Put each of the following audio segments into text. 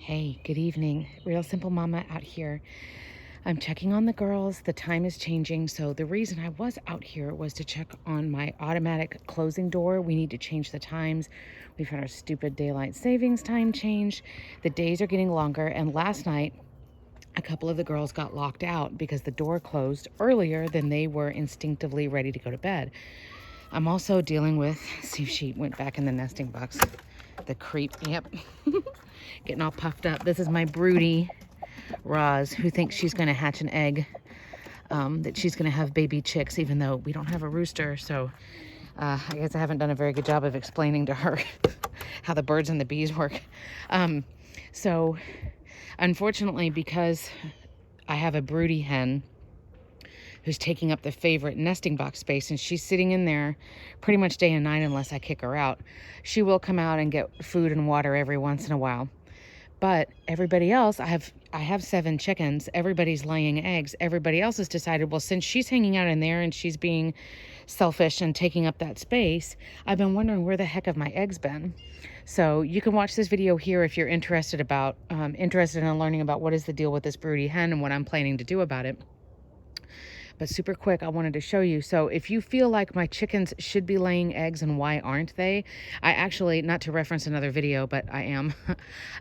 Hey, good evening. Real Simple Mama out here. I'm checking on the girls. The time is changing. So the reason I was out here was to check on my automatic closing door. We need to change the times. We've had our stupid daylight savings time change. The days are getting longer. And last night, a couple of the girls got locked out because the door closed earlier than they were instinctively ready to go to bed. I'm also dealing with, see if she went back in the nesting box. The creep, yep. Getting all puffed up. This is my Broody Roz, who thinks she's going to hatch an egg, that she's going to have baby chicks, even though we don't have a rooster. So I guess I haven't done a very good job of explaining to her how the birds and the bees work. So unfortunately, because I have a Broody Hen who's taking up the favorite nesting box space, and she's sitting in there pretty much day and night unless I kick her out, she will come out and get food and water every once in a while. But everybody else, I have 7 chickens. Everybody's laying eggs. Everybody else has decided, well, since she's hanging out in there and she's being selfish and taking up that space, I've been wondering where the heck have my eggs been. So you can watch this video here if you're interested in learning about what is the deal with this Broody Hen and what I'm planning to do about it. But super quick, I wanted to show you. So if you feel like my chickens should be laying eggs and why aren't they? I actually, not to reference another video, but I am.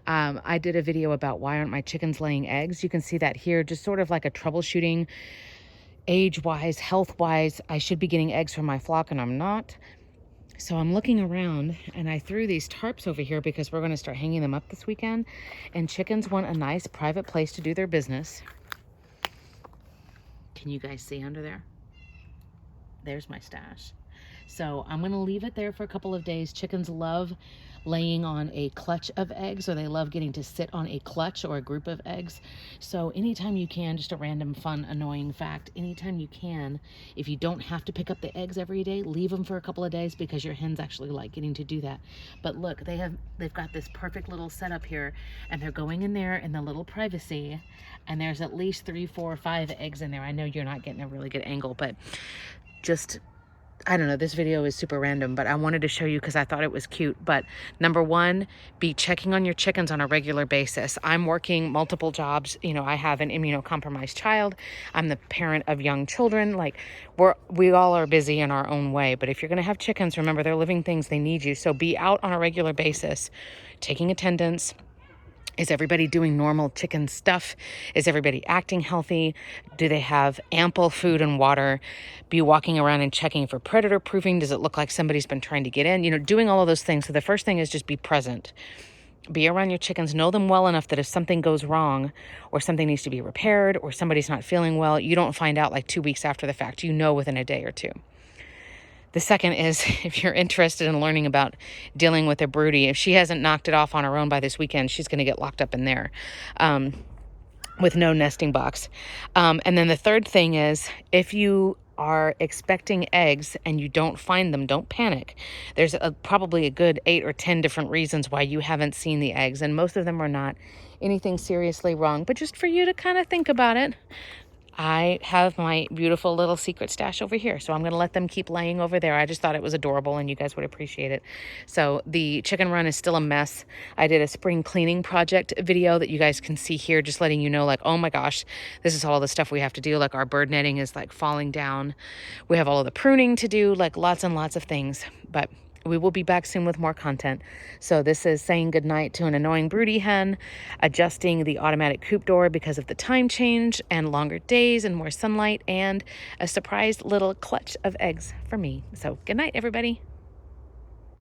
I did a video about why aren't my chickens laying eggs. You can see that here, just sort of like a troubleshooting, age-wise, health-wise. I should be getting eggs from my flock and I'm not. So I'm looking around and I threw these tarps over here because we're going to start hanging them up this weekend. And chickens want a nice private place to do their business. Can you guys see under there? There's my stash. So I'm going to leave it there for a couple of days. Chickens love laying on a clutch of eggs, or they love getting to sit on a clutch or a group of eggs. So anytime you can, just a random fun annoying fact, anytime you can, if you don't have to pick up the eggs every day, leave them for a couple of days because your hens actually like getting to do that. But look, they've got this perfect little setup here, and they're going in there in the little privacy, and there's at least 3, 4, 5 eggs in there. I know you're not getting a really good angle, but just, I don't know, this video is super random, but I wanted to show you because I thought it was cute. But number one, be checking on your chickens on a regular basis. I'm working multiple jobs. You know, I have an immunocompromised child. I'm the parent of young children. Like, we all are busy in our own way. But if you're going to have chickens, remember, they're living things. They need you. So be out on a regular basis, taking attendance. Is everybody doing normal chicken stuff? Is everybody acting healthy? Do they have ample food and water? Be walking around and checking for predator proofing. Does it look like somebody's been trying to get in? You know, doing all of those things. So the first thing is just be present. Be around your chickens. Know them well enough that if something goes wrong or something needs to be repaired or somebody's not feeling well, you don't find out like 2 weeks after the fact. You know within a day or two. The second is, if you're interested in learning about dealing with a broody, if she hasn't knocked it off on her own by this weekend, she's going to get locked up in there with no nesting box. And then the third thing is, if you are expecting eggs and you don't find them, don't panic. There's probably a good 8 or 10 different reasons why you haven't seen the eggs, and most of them are not anything seriously wrong, but just for you to kind of think about it. I have my beautiful little secret stash over here, so I'm going to let them keep laying over there. I just thought it was adorable and you guys would appreciate it. So the chicken run is still a mess. I did a spring cleaning project video that you guys can see here, just letting you know, like, oh my gosh, this is all the stuff we have to do. Like, our bird netting is like falling down. We have all of the pruning to do, like lots and lots of things. But we will be back soon with more content. So this is saying goodnight to an annoying Broody Hen, adjusting the automatic coop door because of the time change and longer days and more sunlight, and a surprise little clutch of eggs for me. So good night, everybody.